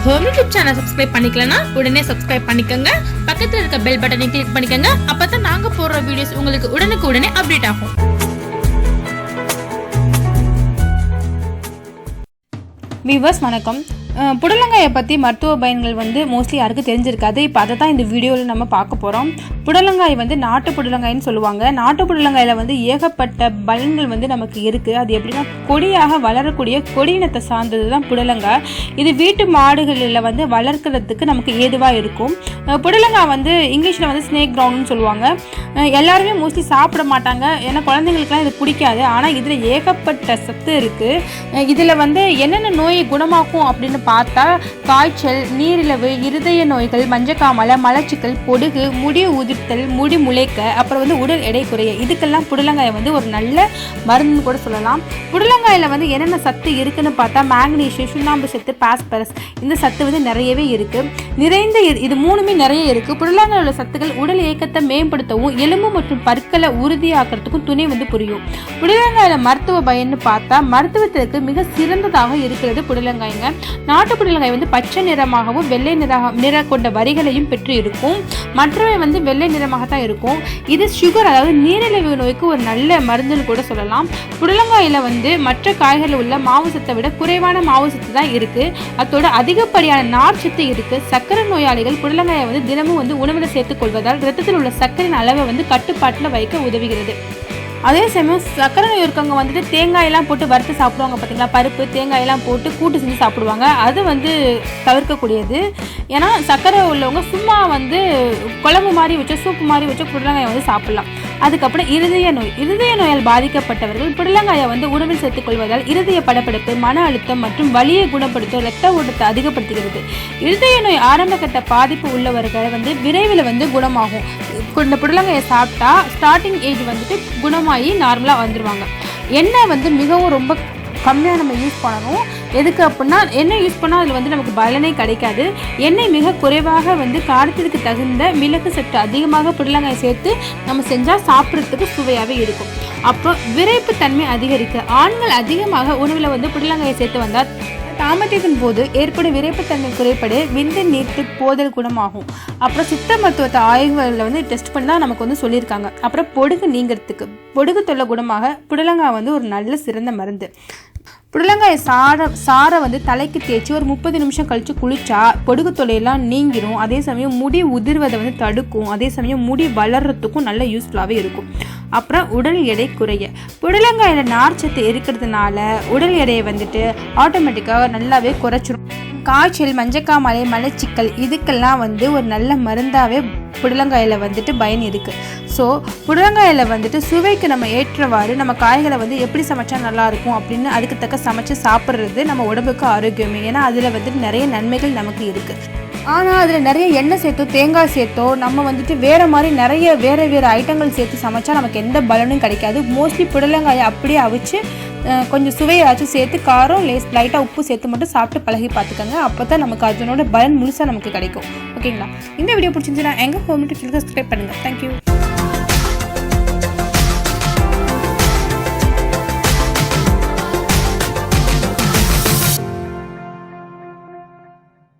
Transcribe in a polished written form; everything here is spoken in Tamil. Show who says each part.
Speaker 1: ஹோம் யூடியூப் சேனல் சப்ஸ்கிரைப் பண்ணிக்கலனா உடனே சப்ஸ்கிரைப் பண்ணிக்கங்க. பக்கத்துல இருக்க பெல் பட்டனை கிளிக் பண்ணிக்கங்க. அப்பதான் நாங்க போடுற வீடியோஸ் உங்களுக்கு உடனுக்குடனே அப்டேட் ஆகும்.
Speaker 2: வியூவர்ஸ் வணக்கம். புடலங்காயை பற்றி மருத்துவ பயன்கள் மோஸ்ட்லி யாருக்கும் தெரிஞ்சிருக்காது. இப்போ அதை தான் இந்த வீடியோவில் நம்ம பார்க்க போகிறோம். புடலங்காய் நாட்டு புடலங்காயின்னு சொல்லுவாங்க. நாட்டு புடலங்காயில் ஏகப்பட்ட பலன்கள் நமக்கு இருக்குது. அது எப்படின்னா கொடியாக வளரக்கூடிய கொடியினத்தை சார்ந்தது தான் புடலங்காய். இது வீட்டு மாடுகளில் வளர்க்குறதுக்கு நமக்கு ஏதுவாக இருக்கும். புடலங்காய் இங்கிலீஷில் ஸ்னேக்கவுட்னு சொல்லுவாங்க. எல்லாருமே மோஸ்ட்லி சாப்பிட மாட்டாங்க, ஏன்னா குழந்தைங்களுக்குலாம் இது பிடிக்காது. ஆனால் இதில் ஏகப்பட்ட சத்து இருக்குது. இதில் என்னென்ன நோயை குணமாக்கும் அப்படின்னு பார்த்தா காய்ச்சல், நீரிழிவு, இருதய நோய்கள், மஞ்சக்காமலை, மலச்சிக்கல், பொடுகு, முடி உதிர்த்தல், முடி முளைக்க, அப்புறம் உடல் எடை குறைய, இதுக்கெல்லாம் புடலங்காயை ஒரு நல்ல மருந்துன்னு கூட சொல்லலாம். புடலங்காயில் என்னென்ன சத்து இருக்குன்னு பார்த்தா மேக்னீசியம், சுண்ணாம்பு சத்து, பாஸ்பரஸ், இந்த சத்து நிறையவே இருக்குது. நிறைந்த இது மூணுமே நிறைய இருக்குது. புடலங்காயில் உள்ள சத்துக்கள் உடல் இயக்கத்தை மேம்படுத்தவும் எலும்பு மற்றும் பற்களை உறுதியாக்குறதுக்கும் துணை புரியும். புடலங்காயில் மருத்துவ பயன்னு பார்த்தா மருத்துவத்திற்கு மிக சிறந்ததாக இருக்கிறது புடலங்காய்ங்க. நாட்டு புடலங்காய் பச்சை நிறமாகவும் வெள்ளை நிற கொண்ட வரிகளையும் பெற்று இருக்கும். மற்றவை வெள்ளை நிறமாக தான் இருக்கும். இது சுகர், அதாவது நீரிழிவு நோய்க்கு ஒரு நல்ல மருந்துன்னு கூட சொல்லலாம். புடலங்காயில மற்ற காய்களில் உள்ள மாவு சத்தை விட குறைவான மாவு சத்து தான் இருக்கு. அதோட அதிகப்படியான நார்ச்சத்து இருக்கு. சர்க்கரை நோயாளிகள் புடலங்காயை தினமும் உணவில் சேர்த்துக் கொள்வதால் ரத்தத்தில் உள்ள சர்க்கரையின் அளவை கட்டுப்பாட்டில் வைக்க உதவுகிறது. அதே சமயம் சர்க்கரை நோய் இருக்கவங்க தேங்காயெல்லாம் போட்டு வறுத்து சாப்பிடுவாங்க பார்த்தீங்களா, பருப்பு தேங்காயெல்லாம் போட்டு கூட்டு செஞ்சு சாப்பிடுவாங்க. அது தவிர்க்கக்கூடியது. ஏன்னா சர்க்கரை உள்ளவங்க சும்மா குழம்பு மாதிரி வச்ச சூப்பு மாதிரி வச்ச புடலங்காயை சாப்பிடலாம். அதுக்கப்புறம் இருதய நோயால் பாதிக்கப்பட்டவர்கள் புடலங்காயை உணவில் சேர்த்துக் கொள்வதால் இருதய படப்பிடிப்பு, மன அழுத்தம் மற்றும் வலியை குணப்படுத்த இரத்த ஓட்டத்தை அதிகப்படுத்துகிறது. இருதய நோய் ஆரம்பகட்ட பாதிப்பு உள்ளவர்கள் விரைவில் குணமாகும். இந்த புடலங்காயை சாப்பிட்டா ஸ்டார்டிங் ஏஜ் குணமாகி நார்மலாக வந்துடுவாங்க. எண்ணெய் மிகவும் ரொம்ப கம்மியாக நம்ம யூஸ் பண்ணணும். எதுக்கு அப்படின்னா எண்ணெய் யூஸ் பண்ணால் அதில் நமக்கு பலனே கிடைக்காது. எண்ணெய் மிக குறைவாக காரத்திற்கு தகுந்த மிளகு சத்து அதிகமாக புடலங்காய் சேர்த்து நம்ம செஞ்சால் சாப்பிட்றதுக்கு சுவையாகவே இருக்கும். அப்புறம் விரைப்பு தன்மை அதிகரிக்க ஆண்கள் அதிகமாக உணவில் புடலங்காயை சேர்த்து வந்தால் தாமதத்தின் போது ஏற்படும் விரைப்புத்தன்மை குறைப்படு விந்து நீர்த்து போதல் குணமாகும். அப்புறம் சித்த மருத்துவத்தை ஆய்வுகளில் டெஸ்ட் பண்ணி தான் நமக்கு சொல்லியிருக்காங்க. அப்புறம் பொடுகு நீங்கிறதுக்கு, பொடுகு தொல்லை குணமாக புடலங்காய் ஒரு நல்ல சிறந்த மருந்து. புடலங்காய் சாரை தலைக்கு தேய்ச்சி ஒரு 30 நிமிஷம் கழித்து குளிச்சா பொடுகு தொல்லையெல்லாம் நீங்கிரும். அதே சமயம் முடி உதிர்வதை தடுக்கும். அதே சமயம் முடி வளர்கிறதுக்கும் நல்ல யூஸ்ஃபுல்லாகவே இருக்கும். அப்புறம் உடல் எடை குறைய புடலங்காயில் நார்ச்சத்து இருக்கிறதுனால உடல் எடையை ஆட்டோமேட்டிக்காக நல்லாவே குறைச்சிரும். காய்ச்சல், மஞ்சக்காமலை, மலச்சிக்கல், இதுக்கெல்லாம் ஒரு நல்ல மருந்தாகவே புடலங்காயில் பயன் இருக்குது. ஸோ புடலங்காயில் சுவைக்கு நம்ம ஏற்றவாறு நம்ம காய்களை எப்படி சமைச்சா நல்லாயிருக்கும் அப்படின்னு அதுக்கு தக்க சமைச்சு சாப்பிட்றது நம்ம உடம்புக்கு ஆரோக்கியமே. ஏன்னா அதில் நிறைய நன்மைகள் நமக்கு இருக்குது. ஆனால் அதில் நிறைய எண்ணெய் சேர்த்தோ தேங்காய் சேர்த்தோ நம்ம வேறு மாதிரி நிறைய வேறு ஐட்டங்கள் சேர்த்து சமைச்சா நமக்கு எந்த பலனும் கிடைக்காது. மோஸ்ட்லி புடலங்காயை அப்படியே அவிச்சு கொஞ்சம் சுவையாச்சும் சேர்த்து காரம் லைட்டாக உப்பு சேர்த்து மட்டும் சாப்பிட்டு பழகி பார்த்துக்கோங்க. அப்போ தான் நமக்கு அதனோட பலன் முழுசாக நமக்கு கிடைக்கும். ஓகேங்களா? இந்த வீடியோ பிடிச்சிருந்துச்சுன்னா எங்கள் ஹோம் யூடியூப் சப்ஸ்கிரைப் பண்ணுங்கள். தேங்க்யூ.